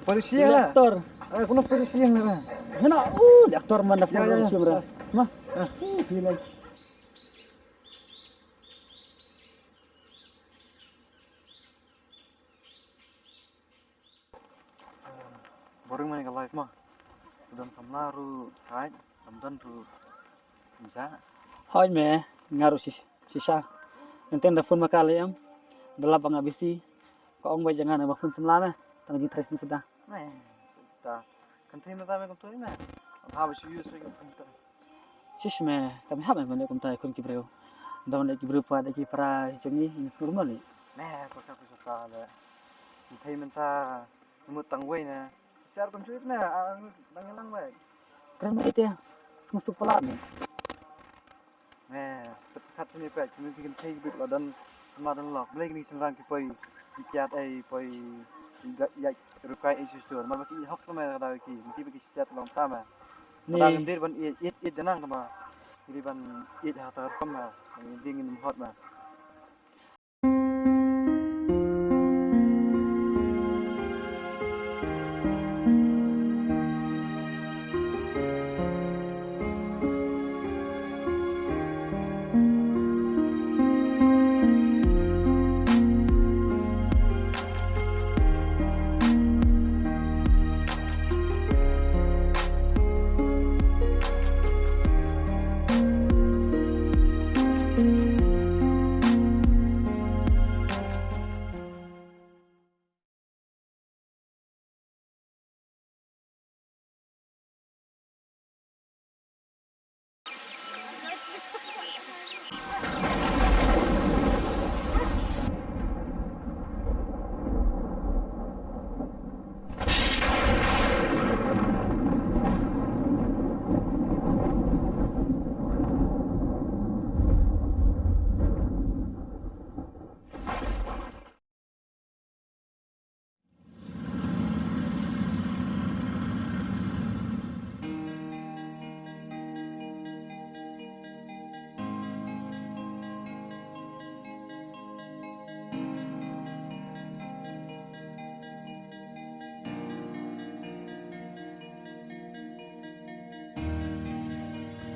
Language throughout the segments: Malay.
polisi lah. Lektor. Kuno polisi yang lah. Hena, lektor mana polisi mera. Mah. Gila. Boring main ke live mah. Udah kamlaru, right? Kamdan tu bisa. Hai me, ngaruh sisa. Nanti ada phone makale am. Dalam pengabisi. Kau ong jangan ada phone semlama. Tangi tres sudah. Nah, sudah. Kan terima tamu kan tu ni. Habis use lagi kan. Sis me, kami hamil mana kum tay kun kibreu. Dawan lagi kibreu pada lagi para jongi normal ni. Nah, kau suka ada. Thầy mình ta một tầng quay nè, xe con chút nè, đang lăng vậy. Keren itu ya. Masuk pola ni. Nè, tất cả những cái chúng mình thấy được là đan mà đan lọc, lấy cái sinh cái quay, cái chát ấy quay, cái rukai isu mà cái hấp cái mà cái cái chát lòng ta mà. Đang cái dia ban ít jangan sama, jadi ban ít hạt hạt không mà, dingin hot mà.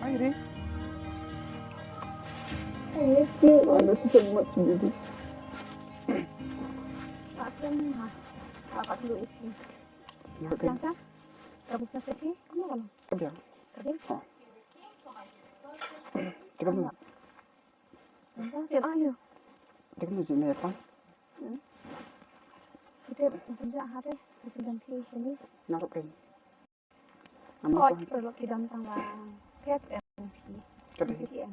Aire. Ada sesuatu sendiri. Apa dulu isi? Langkah? Kamu bisa sesi? Kamu kalau? Kerja. Kerja? Tiga dulu. Langkah? Ayo. Tiga dulu sih apa? Kita kerja apa? Kita ganti sini. Naruh kain. Oh, perlu kita tanggal PFMP. Kerja.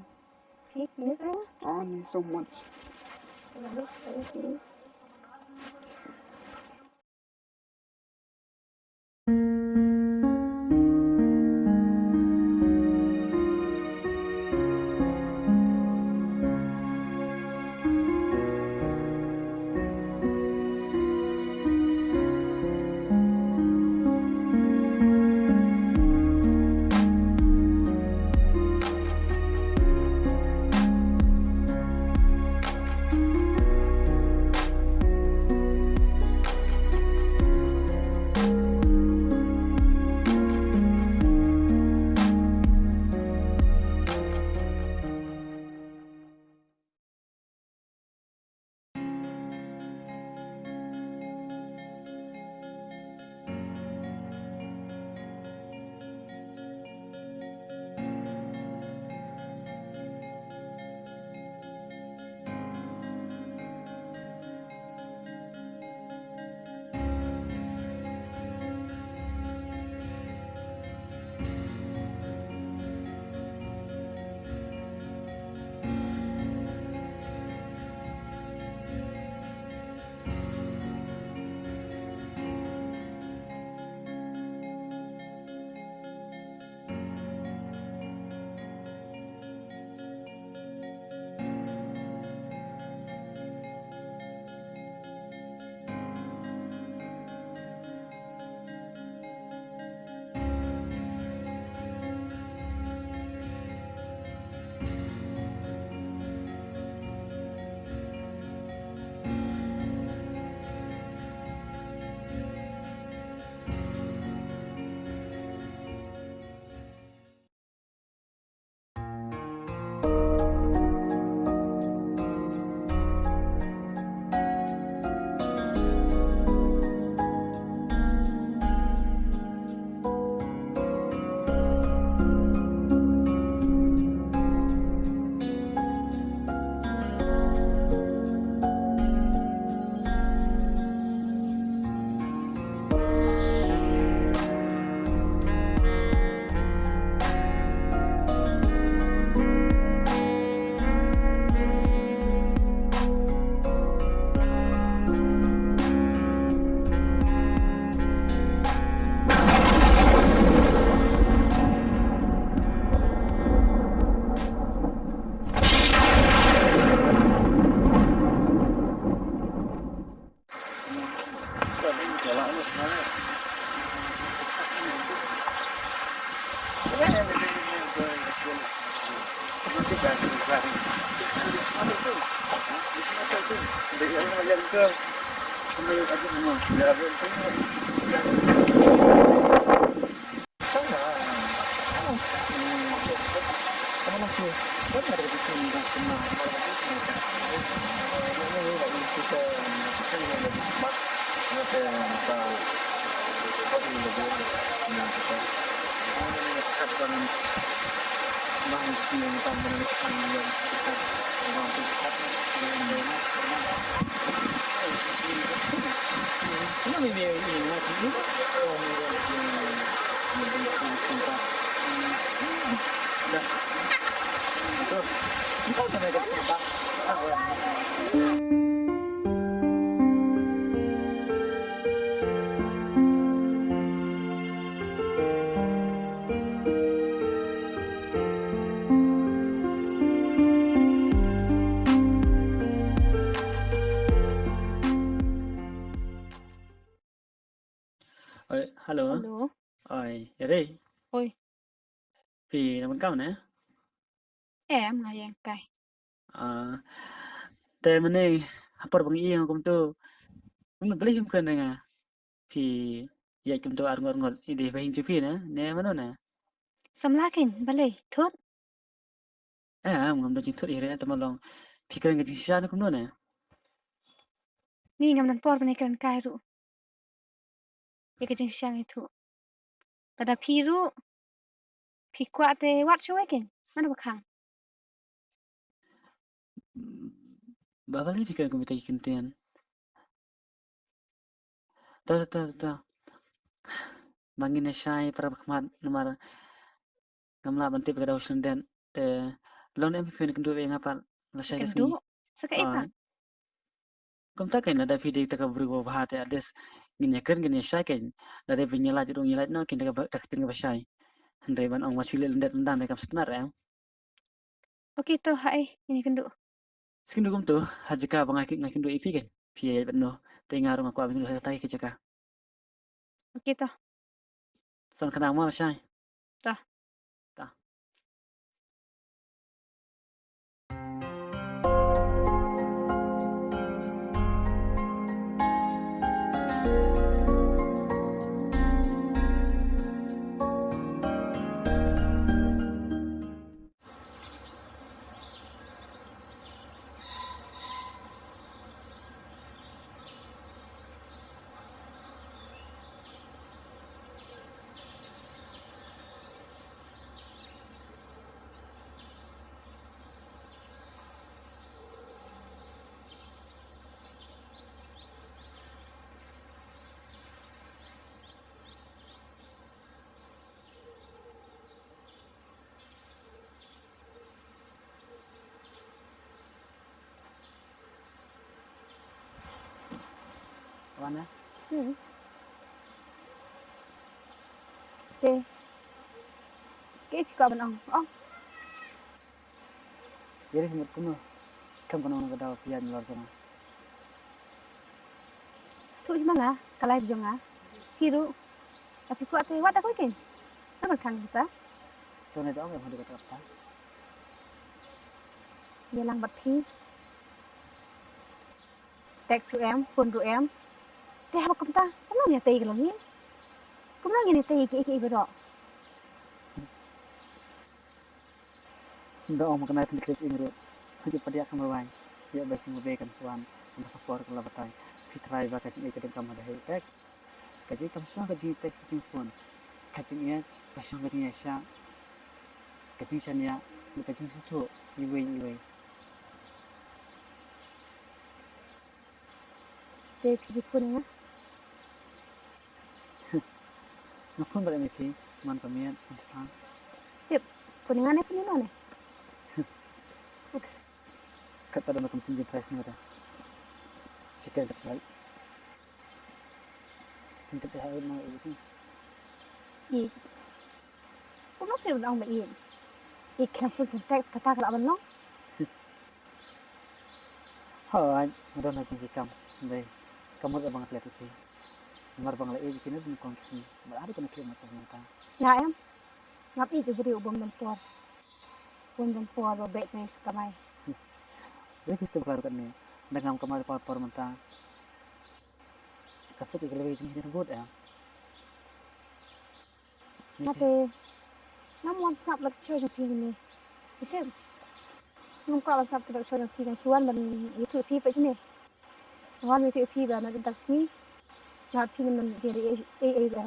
Ini saya? Oh, ni so much. Lalu saya Hindi yan naman ko. Ano yung agad mo? Grabe ito. Sama. Ano? Ano lang siya? Ba't narinig yung mga sama? Oi, halo. Halo. Oi, Yari. Oi. Pi naman ka na? Em là yang cài. Te mane hapar bang iya kum tu. Kum beli kum kan nga. Pi ya kum tu arngor ngor ide bahin chu pi na. Ne mano na. Sam la kin balai thot. Ngam da jing thot ire ta malong. Pi kan ga jing sha na kum no na. Ni ngam nan por bani kan cài ru. Ika jing siang itu. Pada piru. Pi kuat te wat chwe kin. Mana bakang. Ba bali pi kan kum ta ikin tian. Ta. Mangin na shai para khmat namar gamla banti pada usun den. Te lon em pi kan du ve ngapar la shai Kan gas du. ni. Saka ipa. Kum ta kan da pi de ta ka bru go bahate ades ngin kan ngin shai kan. Da de nyala jurung nyala no kin da tin ga shai. Handai ban ong masih lendet lendan kam setnar em. Okay to hai. Ini kan du. Skin dugum tu hajika bangakin do ipi kan. Pia benno tengaru ngaku abin do tai ke jaka. Okay to. Son kana mal shai. To. Ta. Mana? Okay. Okay ka ban ong. Oh. Jadi semut kuno. Kam kana ngada pia luar sana. Stu mana? Kalai jonga. Piru. Tapi kuat te wat aku kin. Mana bakang kita. Tu ne dong em hadu kata apa? Dia lang bat thi. Tek su em, phone ru em. Te ha kum ta. Kuma ni te galo ni. Kuma ni te ki bero. Ndo om kana tin kris ingro. Haji padia kam bai. Ya bai sing be kan tuan. Untuk kapor kala batai. Fitrai ba kacing ikatan kam ada tek. Kaji kam sa kaji tek kacing phone. Kacing ya pasang kacing ya sha. Kacing sanya kacing situ iwe. Te ki phone nga. Ngapun ba mi pi man pamian sepan. Phone nga ne phone no ne. Ups. Kata da makam sinjin price ni ada. Chicken that's right. Sinta ha ma itu. I. Kuma te ban ong ba i. I kan phone tek kata kala ban no. Hai, ada na jingi kam. Dai. Kamu da bangat lihat itu. Mar bang la e kini dun kon kisi. Mar ada kana kira mata mata. Ya em. Ngap i ke beri ubom dan por. Ubom dan por ro bet ne kamai. Dai kistu baru kan ni. dengan kemarin por mentang kasut ke lebih sini rambut ya Tapi namun sab lek choy pi ni. Itu. Nung ka sab ke choy pi kan suan ban itu pi pe ni. Wan itu pi ba na dak ni. Na pi man jadi ba.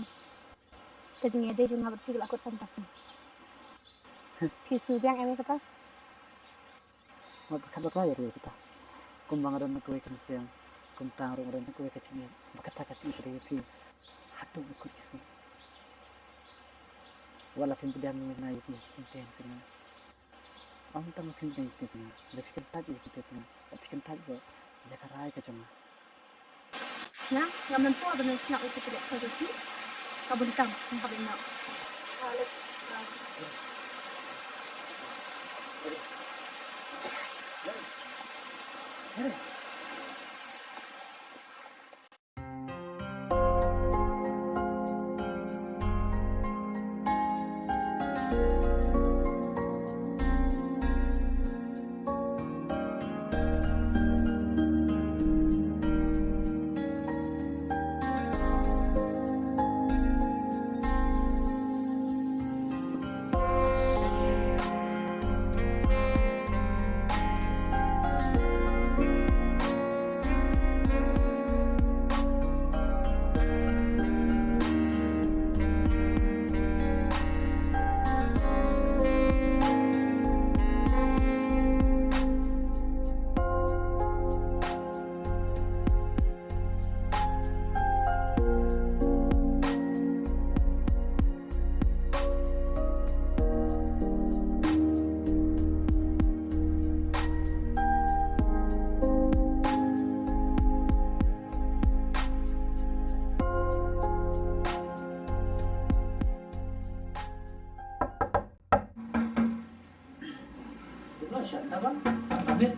Jadi ni ada juga pi la ko tan pas. Pi su yang em kata. mau kan berlayar ya kita kumbang ada nak kue siang kuntang orang ada kue kecil berkata kecil dari pi hatu ikut kisah wala pin pedang na itu intensi na ang tama pin pedang intensi na tapi kan tadi intensi na tapi kan tadi zakarai ka cuma Ya, ngamen po ba na snack itu tidak choy pi. Kabulikan, ang kabina. Siap apa? Amit.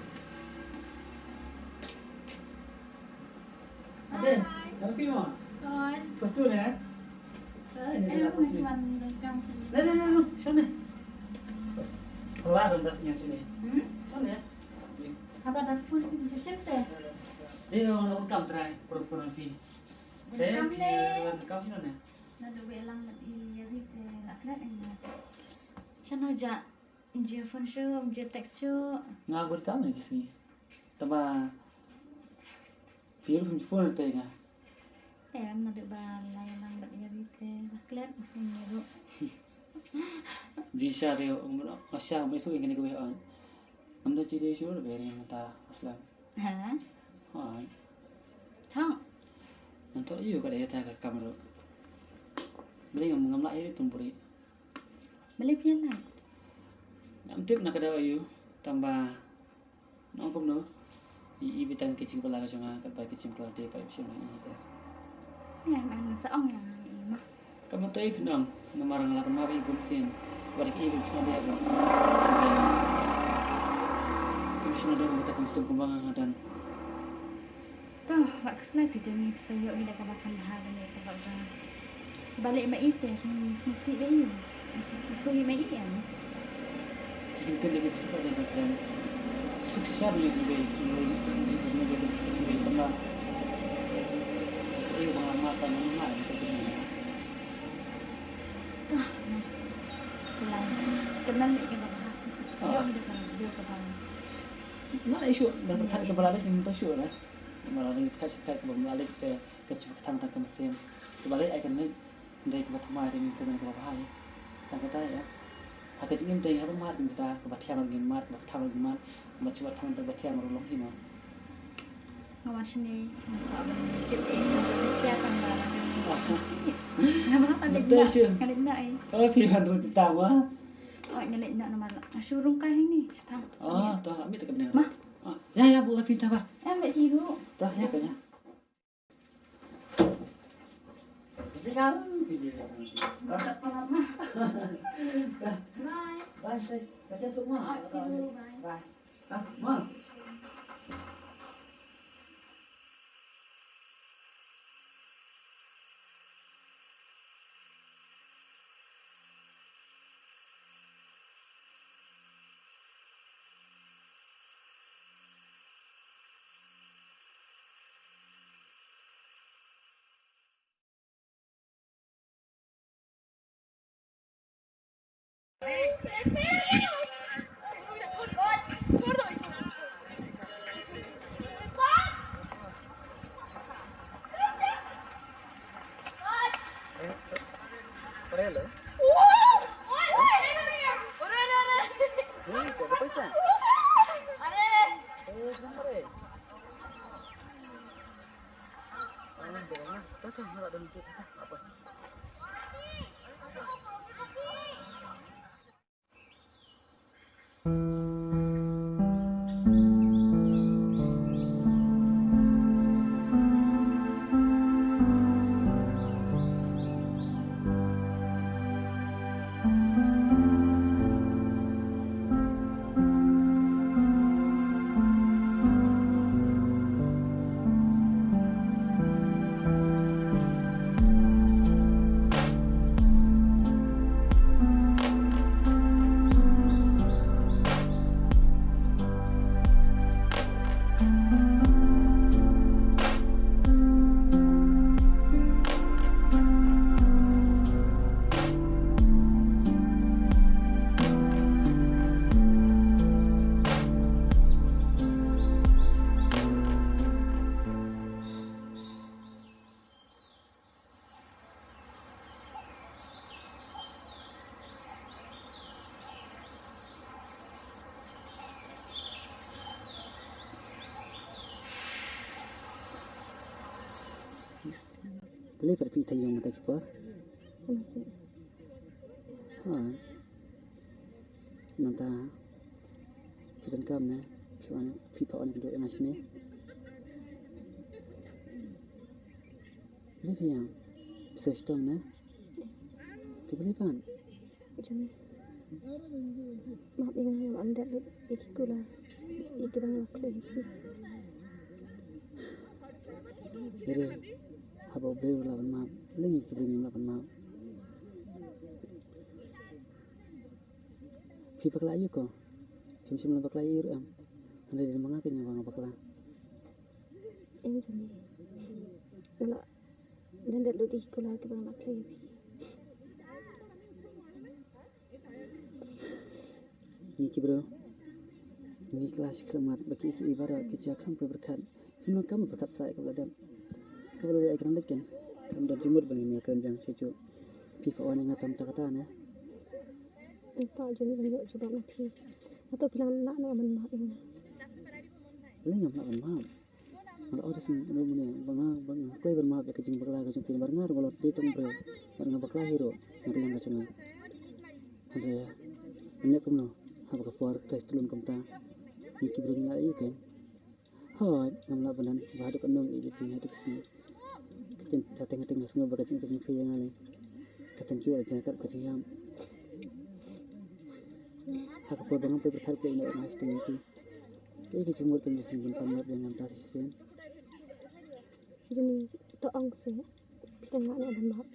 Aden, tapi mah. Rồi, First dulu ya. Ini em dia không first dulu. chọn trong Nah, sana. Keluar dasnya sini. Hmm? Sana ya. Apa dah pun bisa sete. Dia orang rekam try program pi. Saya Rekam le. rekam sini na. Na do belang na i rite lakna ena. Chano ja je phone show, je text show. Nga rekam ni sini. Tama Pilih phone tadi nga. Em na do ba lang ba i rite laklet ni ro. Jisha dia asya mai tu ingin kau an. Anda ciri sure beri mata aslam. Ha? Ha. Chong. Nanti iyo kada ya tak kamera. Beli ngam lah ini tumpuri. Beli pian na. Nam tip nak kada iyo tambah nongkom no. I bitang kicing pala ka sunga kat ba kicing pala de pa ipsi na i ta. Ya, man sa ong ya mah. Kamu tu pinang namarang la kamabi bunsin. Barik ibu cuma dia kan. Ibu cuma dia kita kamu kumbang dan Tuh, mak keslai kerja ni saya ni dah kabakan hal ni sebab dah balik mak itu mesti dia ini. Mesti tu mak itu kan. kita dia bisa pada dan sukses dia juga ini jadi tambah iyo pengamatan mana kita ini. Tuh, selain kenal ni kan bapak. Dia ni dah dia kawan. Nah isu dan berkat kebalik yang itu isu lah. Malah ini kasih kayak kebalik ke kecepatan ke mesin. Kebalik akan ni dari tempat rumah ini ke mana ke bahaya. Tak kata ya. Hak ini dari harus mar kita ke batian lagi mar ke batian lagi mar. Macam teman ter batian marulong hima. Ngawan sini, tip kesehatan barang. Nama apa dia? Betul sih. Kali nak eh. Kalau pilihan roti tawa. Oh, nyalik nak nama surung kah ini? Sepang. Oh, tuh kami tak kenal. Mah. Ya bukan pinta bah. Ambil tiru. Tuh ya kayaknya. Bilang video. Tak apa mah. Bye. Bye, saya semua. Tiru, bye. Bye. Mah. Hello. Ada pesa? Apa? Boleh pergi tayang mata kita? Nanta kita kam na, cuman pipa on itu yang asli. Boleh yang sestom na? Boleh pan? Macam maaf yang anda ikutlah ikutlah aku. Jadi haba boleh lawan maaf, lagi kebini lawan maaf. Pipa kelai ko, cuma lawan kelai am. Anda dari mana kini bang bakla? Macam ni. Kalau anda lu ikutlah kita bang aku. Ini bro, ini kelas kelamat bagi ibarat kerja kamu berkat. Semua kamu berkat saya kepada kalau dia akan lihat kan, kamu dah jumur begini akan jangan sejuk. Pipa orang yang ngatam tak kata na. Pak jadi beliau coba nanti atau bilang nak ni aman maaf ini. Boleh nggak nak maaf? Kalau ada sih mana bang, kau bermaaf ya kecing berlah kecing pin berngar kalau di tempat berngar berlah hero, nanti yang kacang. Sampai ya, banyak kamu apa keluar teh tulung kamu ini kibrin nggak iya kan? Hoi, kamu lah benar baru kenong ini punya itu kesini. Kecing tengah semua berkecing kecing yang lain. Kecing jual jangan kecing yang aku pun dengan berkat ini orang istri itu. Kayak kecing muat kan jadi pamer dengan tas sen. Jadi to angse kita nggak ada maaf.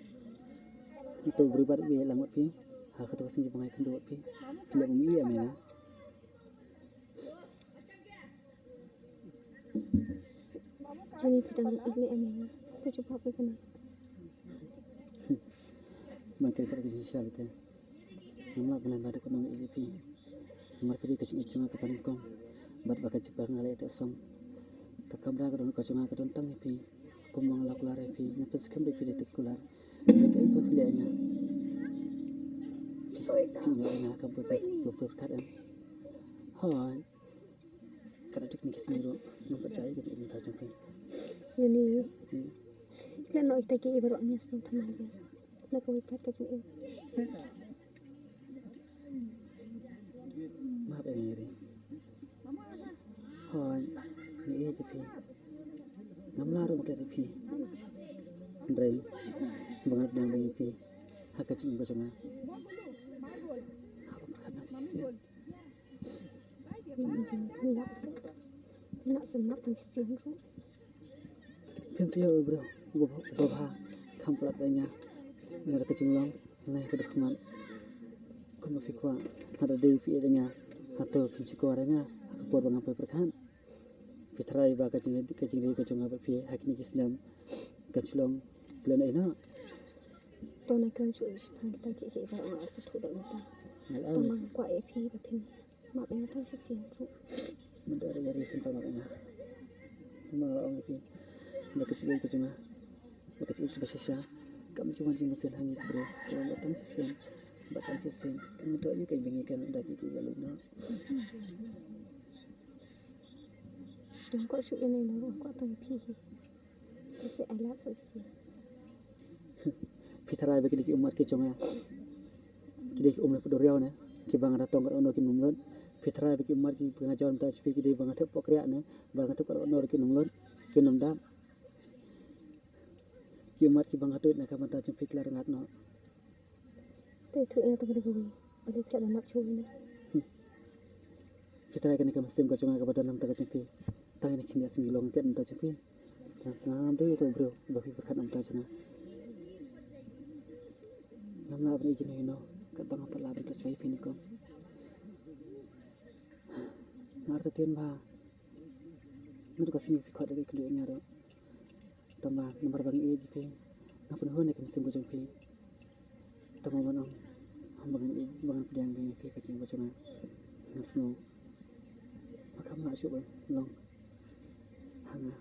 Itu beribadat biar lambat pi. Aku tu kesini pengai kendor pi. Tidak mumi ya mana. Jadi kita ini emang tu coba apa kan? Makin terkejut siapa itu. Nama benar baru kenong ini pi. Nomor pergi kecing cuma kapan kong. Bat bagai cepat ngalai itu song. Kakak beragam orang kacung agak tentang pi. Kumang lakular pi. Nafas kembali pi detik kular. Mereka itu filenya. Filenya kamu berkat am. Hai. Karena itu ni kesini ro. Mempercayai kita ini tajam pi. Jadi kita nak kita kiri baru ambil satu tenaga. Nak kau ikat kacang ini. Maaf ya Mary. Hai, ni aja pi. Namlar untuk pi. Andrei, banget dengan lagi pi. Hak kecil macam mana? Apa berkat masih siap? Nak semak tangisin tu. Pensio bro, boba, kamplat lainnya. Nada kecil lang, naik ke depan. Kamu fikwa, ada Devi adanya, atau pensiko adanya. Aku buat bang apa berkan? Fitrai ba kecil kecung apa pi hakni kisnam kecilong plan ina. Tuan akan cuci kita kiri baru ambil satu dah kita. Tamang kwa epi batin. Mak yang tahu sisi tu. Mendak ada dari simpan makna. Malah orang itu berkecil itu cuma berkecil itu bersisa. Kamu cuma jin mesin hanya bro. Kalau batang sisen, kamu tu aja kayak bingikan dah itu lalu no. Yang kau syuk ini nak kau tahu epi. Kasi alat sisi. Fitarai bagi di umat ke cuma. Kini umur pedoriau ne. Kibang ratong kat ono kinumlon. Fitarai bagi umat ki pengajaran tak sepi kini bang atep pokriak ne. Bang atep kat ono kinumlon. Kinumdam. Ki umat ki bang atep nak kamata jumpi kelar ngat no. Tu yang tu boleh gue. Boleh kita nak cuy ni. Fitarai kini kemasim kat cuma kepada dalam tak jumpi. Tang ini kini asing long tiap tak jumpi. Nah, ambil itu bro. Bafi berkat am tak cuma. Namna abni izin hino. Kat bang apa lah bentuk cuy fini kom. Ngarta tien ba. Menurut kasih fikir dari keduanya ro. Tambah nomor bang e jipi. Ngapun hone kemasim kat jumpi. Tambah manong. Bangan e bangan pediang bini fi kasih kat cuma. Ngasno. Makam nak syuk bang. Long. Hanga.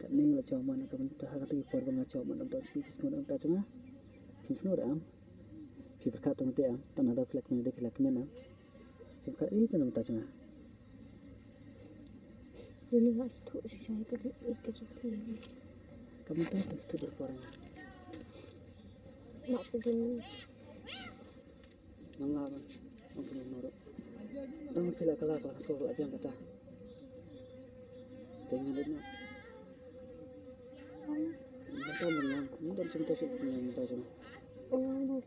Kat ni la cuma nak bentuk hak tu por bang cuma nak bentuk fi semua nak tak cuma. Fi semua dah am. Fi berkat tu nanti am. Tanah dah filak ni dah filak ni am. Fi berkat ini tu nak tak cuma. Jadi nggak setu saya kerja ni. Kamu tahu tu tu berkorang. Mak segini. Nang lah bang. Ampun norok. Nang filak kalah kalah suara lagi yang kata. Dengan dia nak. Betul benar. Ini dan cinta sih yang tahu cuma. Oh, nak.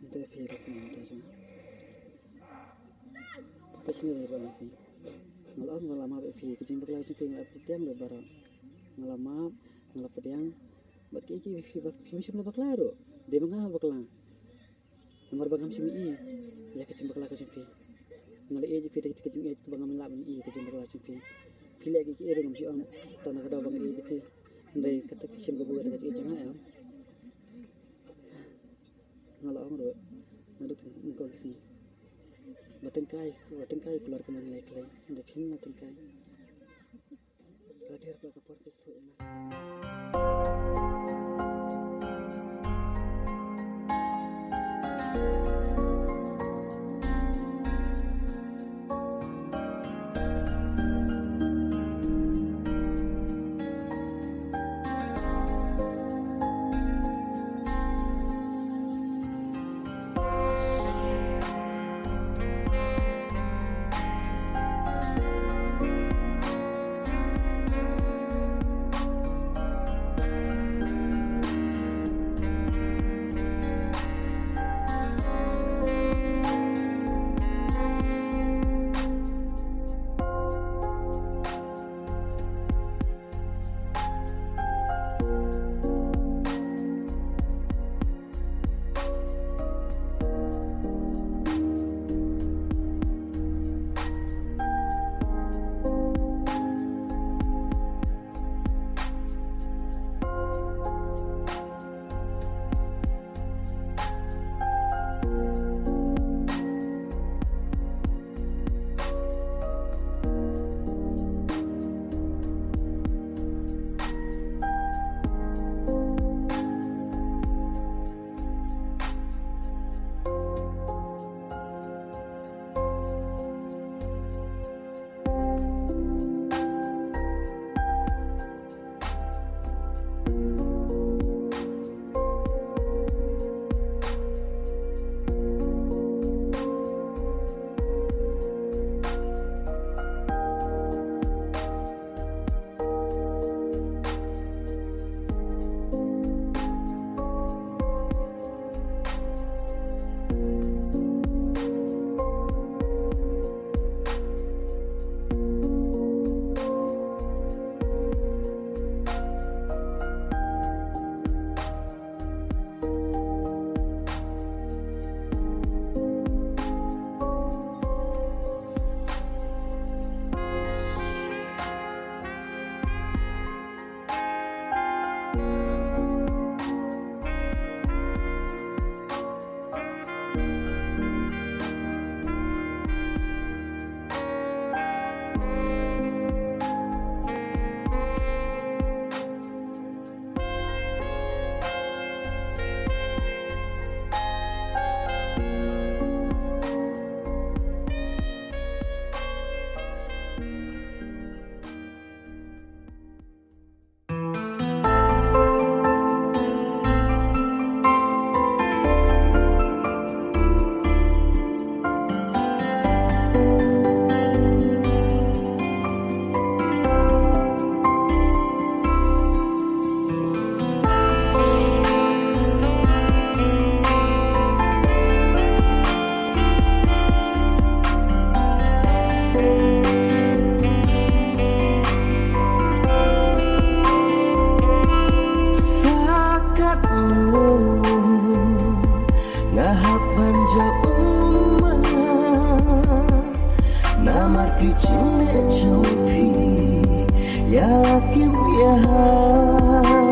Itu firman yang tahu cuma. Pasti ni bang fi. Ngalam fi kecing berlalu ciping ngalam pediang lebaran. Ngalam pediang. Buat kiki fi macam lebak laro. Dia mengah baklang. Nomor bagam simi i. Ya kecing bakla kecing fi. Ngalai e jipi dak kecing e bagam lap ni i kecing bakla ciping fi. Pilih kiki e ngam si on tanah kada bang e jipi. Ndai kata kecing gabu dak kecing jangan ya. Ngalam ro. Naduk ngkau kesini. Batengkai keluar kemana lagi lagi. Ada film batengkai. Kadir pelaka podcast tu enak. Yahak banja umma Namar kicine chumpi Yakim yahak